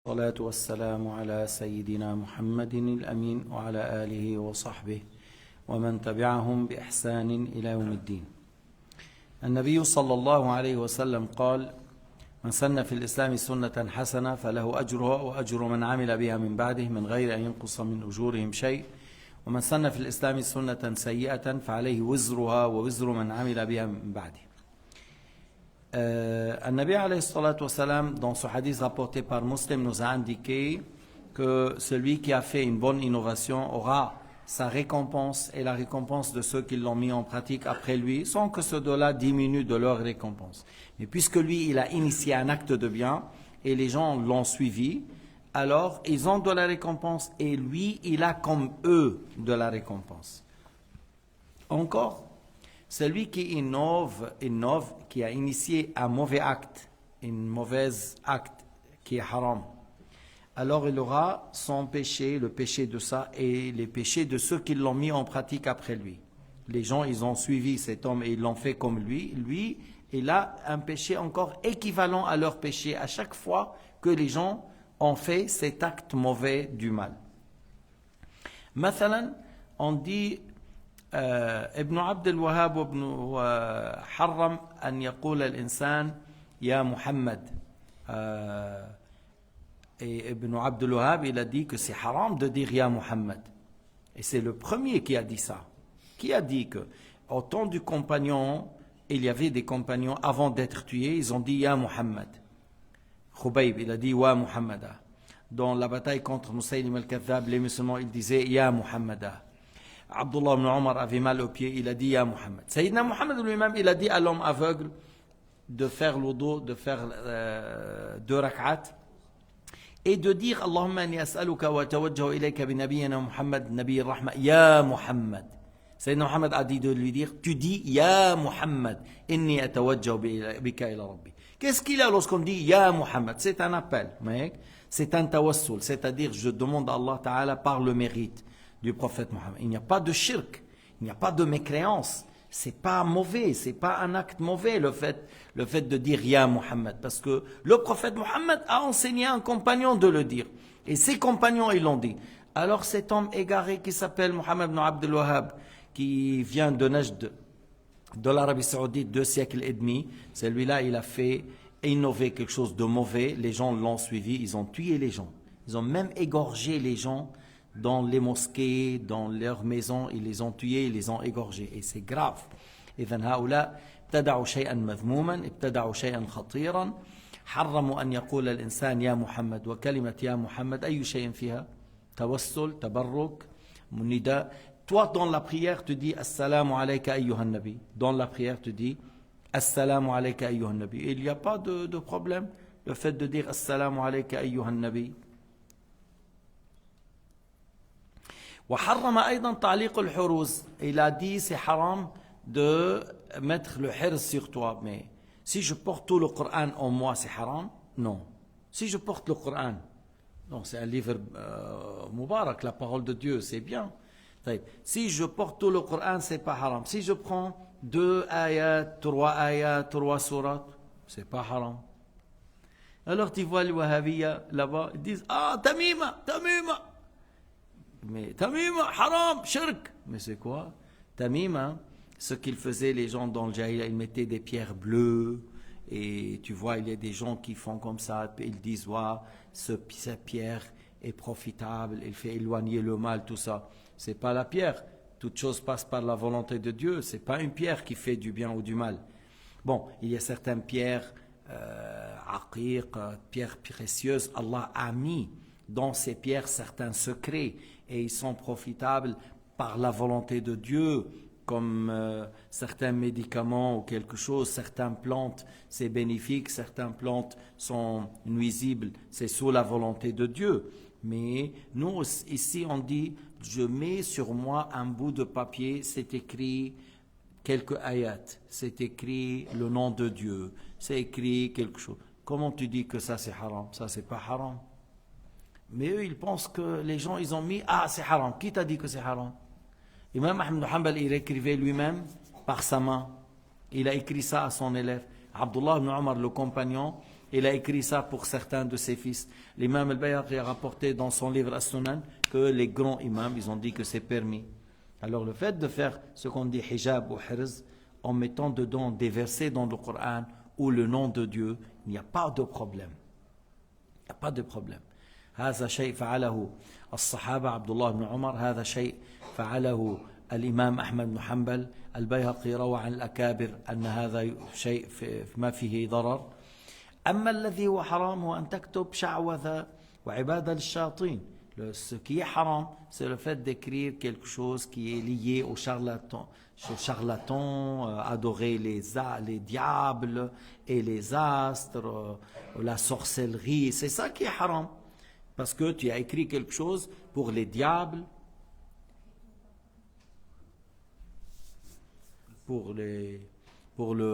الصلاة والسلام على سيدنا محمد الأمين وعلى آله وصحبه ومن تبعهم بإحسان إلى يوم الدين. النبي صلى الله عليه وسلم قال: من سن في الإسلام سنة حسنة فله أجرها وأجر من عمل بها من بعده من غير أن ينقص من أجورهم شيء، ومن سن في الإسلام سنة سيئة فعليه وزرها ووزر من عمل بها من بعده. Nabi alayhi salatu wassalam, dans ce hadith rapporté par Muslim, nous a indiqué que celui qui a fait une bonne innovation aura sa récompense et la récompense de ceux qui l'ont mis en pratique après lui, sans que ce deux-là diminue de leur récompense. Mais puisque lui, il a initié un acte de bien et les gens l'ont suivi, alors ils ont de la récompense et lui, il a comme eux de la récompense. Encore, celui qui innove, qui a initié un mauvais acte, un mauvais acte qui est haram, alors il aura son péché, le péché de ça et les péchés de ceux qui l'ont mis en pratique après lui. Les gens, ils ont suivi cet homme et ils l'ont fait comme lui. Lui, il a un péché encore équivalent à leur péché à chaque fois que les gens ont fait cet acte mauvais du mal. Mathalan, on dit ابن عبد الوهاب حرم أن يقول الإنسان يا محمد. Et Ibn Abd al-Wahhab, il a dit que c'est haram de dire Ya Muhammad. Et c'est le premier qui a dit ça. Qui a dit que au temps du compagnon, il y avait des compagnons avant d'être tués, ils ont dit Ya Muhammad. Khubayb, il a dit Wa Muhammada. Dans la bataille contre Musaylim al-Kadhab, les musulmans, ils disaient Ya Muhammada. Abdullah ibn Omar avait mal aux pieds, il a dit Ya Muhammad. Sayyidina Muhammad lui-même, il a dit à l'homme aveugle de faire l'udu, de faire 2 rak'at et de dire Allahumma anni as'aluka wa tawajjahu ilayka bi nabiyyina Muhammad, nabiy rahma, Ya Muhammad. Sayyidina Muhammad a dit de lui dire, tu dis Ya Muhammad, inni atawajjahu bika ila rabbi. Qu'est-ce qu'il a lorsqu'on dit Ya Muhammad? C'est un appel, mec. C'est un tawassul, c'est-à-dire je demande à Allah Ta'ala par le mérite du prophète Mohammed. Il n'y a pas de shirk, il n'y a pas de mécréance. C'est pas mauvais, c'est pas un acte mauvais le fait de dire Ya Muhammad, parce que le prophète Mohammed a enseigné à un compagnon de le dire. Et ses compagnons, ils l'ont dit. Alors cet homme égaré qui s'appelle Mohammed ibn Abd al-Wahhab, qui vient de Najd, de l'Arabie Saoudite, 2 siècles et demi, celui-là, il a fait innover quelque chose de mauvais. Les gens l'ont suivi, ils ont tué les gens. Ils ont même égorgé les gens dans les mosquées, dans leurs maisons, ils les ont tués, ils les ont égorgés. Et c'est grave. إذن هؤلاء ابتدعوا شيئا مذموما، ابتدعوا شيئا خطيرا، حرموا أن يقول الإنسان يا محمد، وكلمة يا محمد أي شيء فيها؟ توسل، تبرك، نداء. Toi, dans la prière, tu dis Assalamu alayka ayyuhan nabi. Dans la prière, tu dis Assalamu alayka ayyuhan nabi. Il n'y a pas de problème, le fait de dire Assalamu alayka ayyuhan nabi. وحرم أيضا تعليق الحروز. Il a dit c'est haram de mettre le hirz sur toi. Mais si je porte tout le Coran en moi, c'est haram? Non. Si je porte le Coran, non, c'est un livre Mubarak, la parole de Dieu, c'est bien. Si je porte tout le Coran, c'est pas haram. Si je prends 2 ayats, 3 sourates, c'est pas haram. Alors tu vois les Wahhabiyya là-bas, ils disent ah Tamima. Mais Tamima, haram, shirk. Mais c'est quoi? Tamima, ce qu'ils faisaient les gens dans le Jahiliya, ils mettaient des pierres bleues. Et tu vois, il y a des gens qui font comme ça. Ils disent, cette pierre est profitable, elle fait éloigner le mal, tout ça. C'est pas la pierre. Toute chose passe par la volonté de Dieu. C'est pas une pierre qui fait du bien ou du mal. Bon, il y a certaines pierres, aqiq, pierres précieuses. Allah a mis dans ces pierres certains secrets. Et ils sont profitables par la volonté de Dieu, comme certains médicaments ou quelque chose, certaines plantes, c'est bénéfique, certaines plantes sont nuisibles, c'est sous la volonté de Dieu. Mais nous, ici, on dit, je mets sur moi un bout de papier, c'est écrit quelques ayats, c'est écrit le nom de Dieu, c'est écrit quelque chose. Comment tu dis que ça c'est haram? Ça c'est pas haram. Mais eux, ils pensent que les gens, ils ont mis ah, c'est haram. Qui t'a dit que c'est haram? Imam Ahmed Hanbal, il écrivait lui-même par sa main. Il a écrit ça à son élève. Abdullah ibn Omar, le compagnon, Il a écrit ça pour certains de ses fils. L'imam al-Bayhaqi a rapporté dans son livre As-Sunan que les grands imams, ils ont dit que c'est permis. Alors le fait de faire ce qu'on dit hijab ou hirz, en mettant dedans des versets dans le Coran ou le nom de Dieu, il n'y a pas de problème. Il n'y a pas de problème. هذا شيء فعله الصحابة عبد الله بن عمر هذا شيء فعله الإمام أحمد بن حنبل البيهقي روى عن الأكابر أن هذا شيء ما فيه ضرر أما الذي هو حرام هو أن تكتب شعوذة وعبادة للشياطين. Ce qui est haram, c'est le fait d'écrire quelque chose qui est lié au charlatan, adorer les diables et les astres, la sorcellerie. C'est ça qui est haram. Parce que tu as écrit quelque chose pour les diables, pour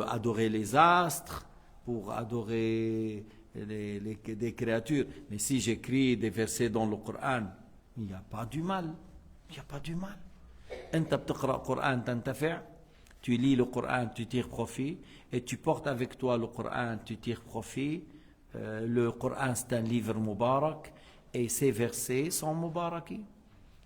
adorer les astres, pour adorer des créatures. Mais si j'écris des versets dans le Coran, il n'y a pas du mal. Il n'y a pas du mal. أنت بتقرأ قرآن تنتفع, tu lis le Coran, tu tires profit, et tu portes avec toi le Coran, tu tires profit. Le Coran c'est un livre mubarak, et ces versets sont mubaraki.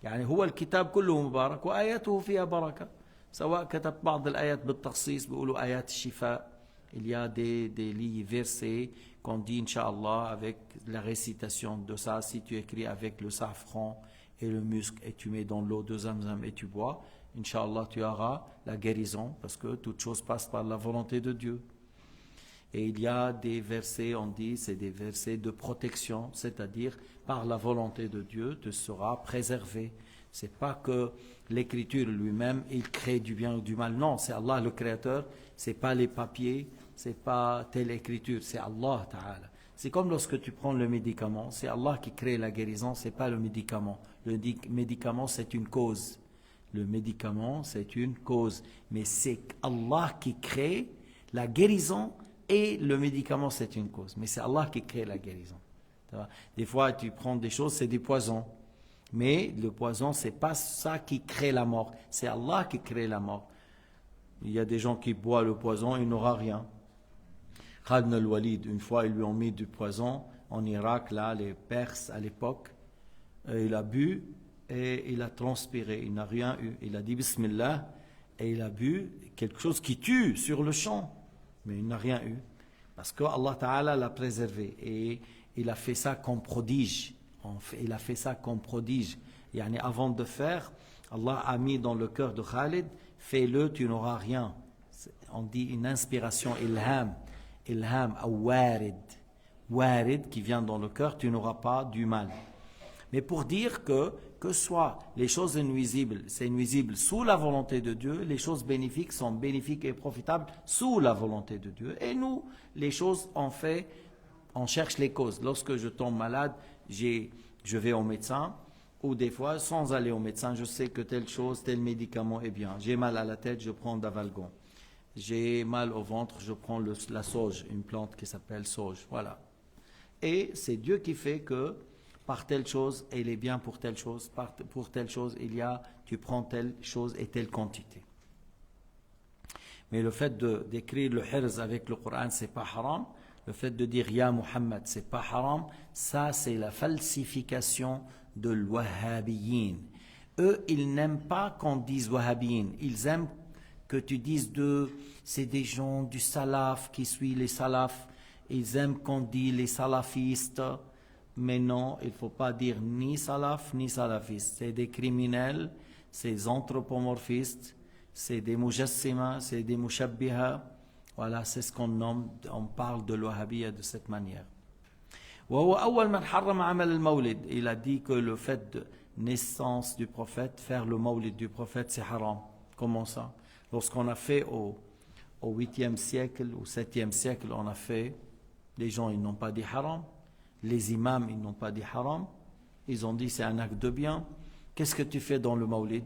يعني هو الكتاب كله مبارك وآياته فيها بركة. سواء كتب بعض الآيات بالتخصيص بيقولوا آيات الشفاء. Il y a des versets qu'on dit Inch'Allah avec la récitation de ça. Si tu écris avec le safran et le musc et tu mets dans l'eau de Zamzam et tu bois, Inch'Allah tu auras la guérison parce que toute chose passe par la volonté de Dieu. Et il y a des versets, on dit, c'est des versets de protection, c'est-à-dire par la volonté de Dieu, tu seras préservé. C'est pas que l'écriture lui-même, il crée du bien ou du mal. Non, c'est Allah le créateur, c'est pas les papiers, c'est pas telle écriture, c'est Allah Ta'ala. C'est comme lorsque tu prends le médicament, c'est Allah qui crée la guérison, c'est pas le médicament. Le médicament, c'est une cause. Le médicament, c'est une cause. Mais c'est Allah qui crée la guérison et le médicament, c'est une cause. Mais c'est Allah qui crée la guérison. Des fois, tu prends des choses, c'est des poisons. Mais le poison, c'est pas ça qui crée la mort. C'est Allah qui crée la mort. Il y a des gens qui boivent le poison, il n'aura rien. Khalid al-Walid, une fois, ils lui ont mis du poison en Irak, là, les Perses à l'époque. Il a bu et il a transpiré. Il n'a rien eu. Il a dit Bismillah et il a bu quelque chose qui tue sur le champ. Mais il n'a rien eu. Parce que Allah Ta'ala l'a préservé. Et il a fait ça comme prodige. Il a fait ça comme prodige. Yani avant de faire, Allah a mis dans le cœur de Khalid, fais-le, tu n'auras rien. On dit une inspiration, ilham. Ilham, ou warid. Warid, qui vient dans le cœur, tu n'auras pas du mal. Mais pour dire que soit les choses nuisibles, c'est nuisible sous la volonté de Dieu, les choses bénéfiques sont bénéfiques et profitables sous la volonté de Dieu. Et nous, les choses, on cherche les causes. Lorsque je tombe malade, je vais au médecin, ou des fois, sans aller au médecin, je sais que telle chose, tel médicament est bien. J'ai mal à la tête, je prends d'Avalgon. J'ai mal au ventre, je prends la sauge, une plante qui s'appelle sauge. Voilà. Et c'est Dieu qui fait que par telle chose, il est bien pour telle chose, pour telle chose, tu prends telle chose et telle quantité. Mais le fait d'écrire le hirz avec le Coran, c'est pas haram. Le fait de dire Ya Muhammad, c'est pas haram. Ça, c'est la falsification de l'Wahhabiyin. Eux, ils n'aiment pas qu'on dise Wahhabiyin. Ils aiment que tu dises c'est des gens du salaf qui suivent les salafs. Ils aiment qu'on dise les salafistes. Mais non, il ne faut pas dire ni salaf ni salafiste. C'est des criminels, c'est des anthropomorphistes, c'est des mujassima, c'est des mushabbiha. Voilà, c'est ce qu'on nomme, on parle de l'Wahhabiyya de cette manière. Il a dit que le fait de naissance du prophète, faire le mawlid du prophète, c'est haram. Comment ça? Lorsqu'on a fait au 8e siècle, au 7e siècle, on a fait, les gens ils n'ont pas dit haram. Les imams, ils n'ont pas dit haram. Ils ont dit c'est un acte de bien. Qu'est-ce que tu fais dans le mawlid?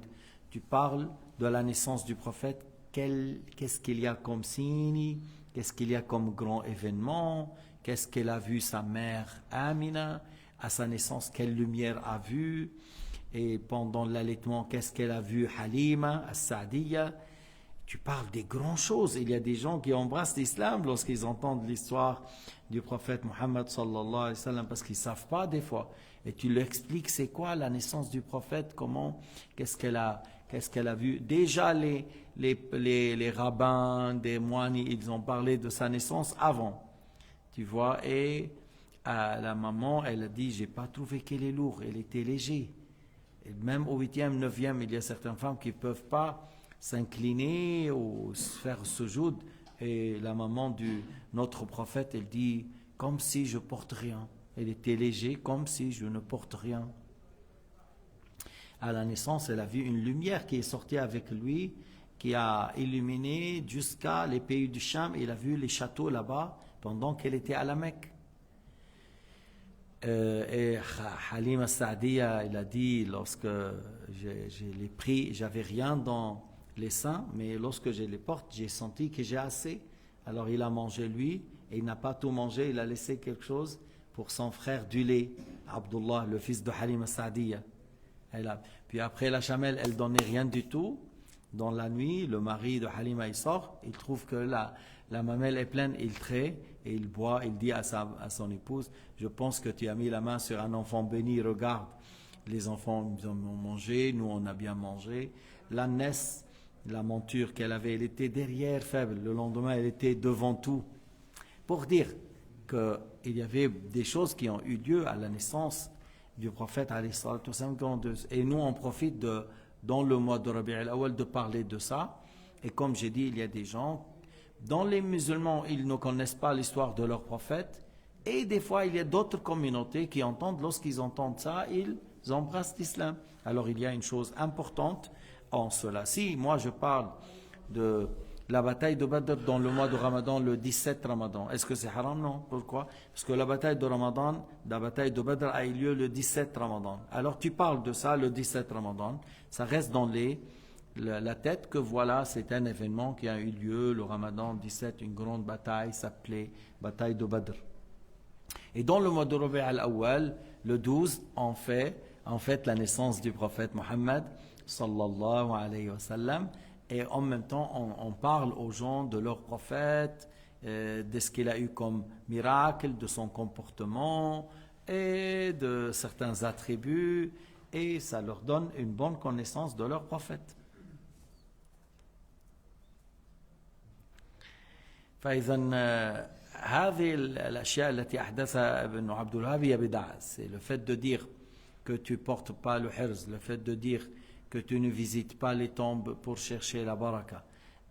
Tu parles de la naissance du prophète. Qu'est-ce qu'il y a comme signe? Qu'est-ce qu'il y a comme grand événement? Qu'est-ce qu'elle a vu sa mère Amina à sa naissance? Quelle lumière a vu? Et pendant l'allaitement, qu'est-ce qu'elle a vu Halima, As-Sa'diya? tu parles des grandes choses. Il y a des gens qui embrassent l'islam lorsqu'ils entendent l'histoire du prophète Mohammed sallallahu alayhi wa sallam, parce qu'ils ne savent pas des fois. Et tu leur expliques c'est quoi la naissance du prophète, comment, qu'est-ce qu'elle a vu. Déjà les rabbins, des moines, ils ont parlé de sa naissance avant. Tu vois, et la maman, elle a dit, j'ai pas trouvé qu'elle est lourde, elle était légère. Et même au 8e, 9e, il y a certaines femmes qui ne peuvent pas s'incliner ou se faire sujoud. Et la maman de notre prophète, elle dit, comme si je porte rien. Elle était légère, comme si je ne porte rien. À la naissance, elle a vu une lumière qui est sortie avec lui, qui a illuminé jusqu'à les pays du Cham. Il a vu les châteaux là-bas pendant qu'elle était à la Mecque. Et Halima Sa'diya, il a dit, lorsque je l'ai pris, j'avais rien dans les seins, mais lorsque je les porte, j'ai senti que j'ai assez. Alors il a mangé lui, et il n'a pas tout mangé, il a laissé quelque chose pour son frère du lait, Abdullah, le fils de Halima Sa'diya. Puis après la chamelle, elle donnait rien du tout. Dans la nuit, le mari de Halima, il sort, il trouve que la mamelle est pleine, il traite et il boit, il dit à son épouse, je pense que tu as mis la main sur un enfant béni, regarde, les enfants ils ont mangé, nous on a bien mangé. L'ânesse, la monture qu'elle avait, elle était derrière faible, le lendemain elle était devant tout. Pour dire qu'il y avait des choses qui ont eu lieu à la naissance du prophète et nous on profite dans le mois de Rabi' al-Awwal de parler de ça. Et comme j'ai dit, il y a des gens, dans les musulmans, ils ne connaissent pas l'histoire de leur prophète, et des fois il y a d'autres communautés qui entendent, lorsqu'ils entendent ça, ils embrassent l'islam. Alors il y a une chose importante en cela. Si moi je parle de la bataille de Badr dans le mois de Ramadan, le 17 Ramadan, est-ce que c'est haram? Non. Pourquoi? Parce que la bataille de Badr a eu lieu le 17 Ramadan. Alors tu parles de ça le 17 Ramadan, ça reste dans la tête que voilà, c'est un événement qui a eu lieu, le Ramadan 17, une grande bataille s'appelait bataille de Badr. Et dans le mois de Rabi' al-Awwal, le 12, on fait la naissance du prophète Mohammed sallallahu alayhi wa sallam. Et en même temps, on parle aux gens de leur prophète, de ce qu'il a eu comme miracle, de son comportement et de certains attributs. Et ça leur donne une bonne connaissance de leur prophète. فإذا هذه الأشياء التي أحدثها ابن عبد الوهاب هي بدعة. C'est le fait de dire que tu portes pas le hirz, le fait de dire que tu ne visites pas les tombes pour chercher la baraka,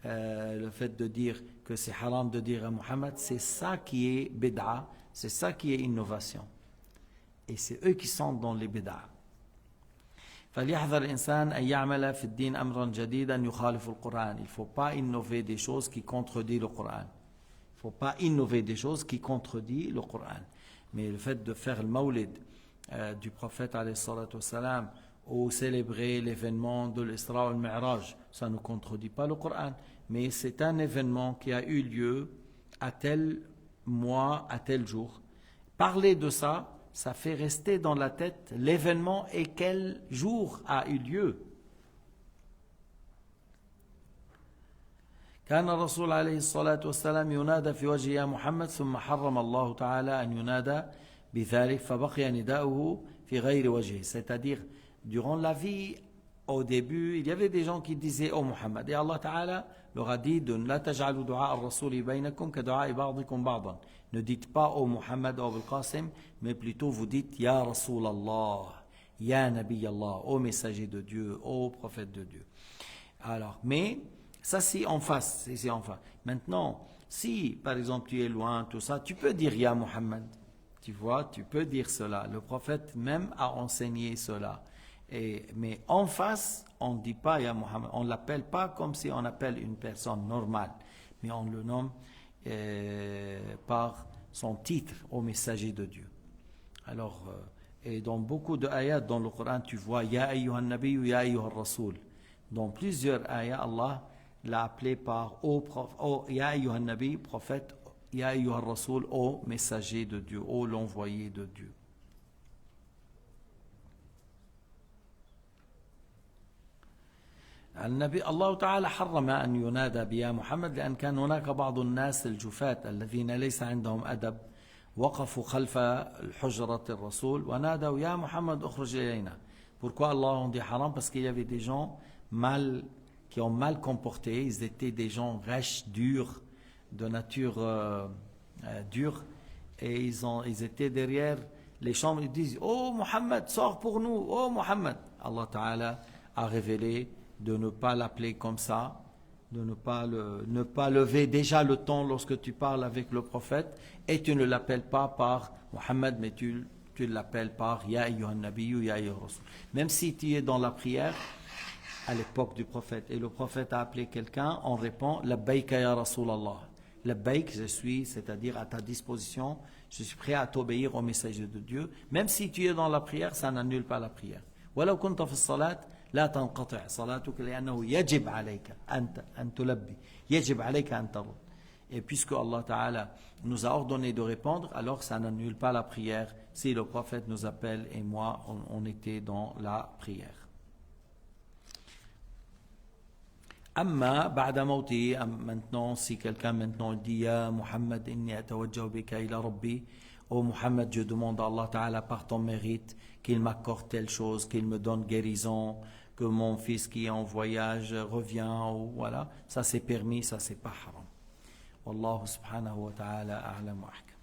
le fait de dire que c'est haram de dire à Muhammad, c'est ça qui est bid'a, c'est ça qui est innovation. Et c'est eux qui sont dans les bid'a. فليحذر الإنسان أن يعمل في الدين أمرا جديدا يخالف القرآن. Il ne faut pas innover des choses qui contredisent le Coran. Il ne faut pas innover des choses qui contredisent le Coran. Mais le fait de faire le mawlid du prophète alayhi salatu wassalam, ou célébrer l'événement de l'Isra al-Mi'raj, ça ne contredit pas le Coran, mais c'est un événement qui a eu lieu à tel mois, à tel jour. Parler de ça, ça fait rester dans la tête l'événement et quel jour a eu lieu. كان الرسول عليه الصلاة والسلام ينادى في وجه يا محمد ثم حرم الله تعالى أن ينادى بذلك فبقي نداؤه في غير وجهه. C'est-à-dire, durant la vie, au début, il y avait des gens qui disaient oh Muhammad, et Allah Ta'ala leur a dit de ne taj'alu du'a ar-rasuli baynakum ka du'a ba'dikum ba'dan. Ne dites pas oh Muhammad ou Abul Qasim, mais plutôt vous dites Ya Rasulallah, Ya Nabi Allah, ô messager de Dieu, ô prophète de Dieu. Alors, mais ça c'est en face, c'est en face. Maintenant, si par exemple tu es loin, tout ça, tu peux dire Ya Muhammad. Tu vois, tu peux dire cela. Le prophète même a enseigné cela. Mais en face, on ne dit pas Ya Muhammad. On ne l'appelle pas comme si on appelle une personne normale. Mais on le nomme par son titre au messager de Dieu. Alors, et dans beaucoup de ayats dans le Coran, tu vois Ya ayyuhan nabi ou Ya ayyuhan rasoul. Dans plusieurs ayats, Allah l'a appelé par Ya ayyuhan nabi, prophète, Ya ayyuhan rasoul, ô messager de Dieu, ô l'envoyé de Dieu. النبي الله تعالى حرم أن ينادى بيا محمد لأن كان هناك بعض الناس الجفاة الذين ليس عندهم أدب وقفوا خلف الحجرة الرسول ونادوا يا محمد اخرج إلينا. Pourquoi Allah on dit haram? Parce qu'il y avait des gens qui ont mal comporté, ils étaient des gens rêches, durs, de nature dure, et ils étaient derrière les chambres, ils disent oh Muhammad, sors pour nous, oh Muhammad. Allah Ta'ala a révélé de ne pas l'appeler comme ça, de ne pas lever déjà le ton lorsque tu parles avec le prophète, et tu ne l'appelles pas par Muhammad, mais tu l'appelles par Ya ayyuhan nabiyyu, Ya ayyuhar rasul. Même si tu es dans la prière à l'époque du prophète et le prophète a appelé quelqu'un, on répond Labbaïka ya Rasulallah. Labbaïk, je suis, c'est-à-dire à ta disposition, je suis prêt à t'obéir au messager de Dieu. Même si tu es dans la prière, ça n'annule pas la prière. ولو كنت في الصلاة لا تنقطع صلاتك لأنه يجب عليك أن تلبي يجب عليك أن ترد. Et puisque Allah Ta'ala nous a ordonné de répondre, alors ça n'annule pas la prière si le prophète nous appelle et moi on était dans la prière. Amma ba'da mawti, maintenant si quelqu'un maintenant dit Ya Muhammad inni atawajjahu bika ila Rabbi, oh Muhammad, je demande à Allah Ta'ala par ton mérite qu'il m'accorde telle chose, qu'il me donne guérison, que mon fils qui est en voyage revient, ou voilà, ça c'est permis, ça c'est pas haram. Wallahu subhanahu wa ta'ala a'lam wa ahkam.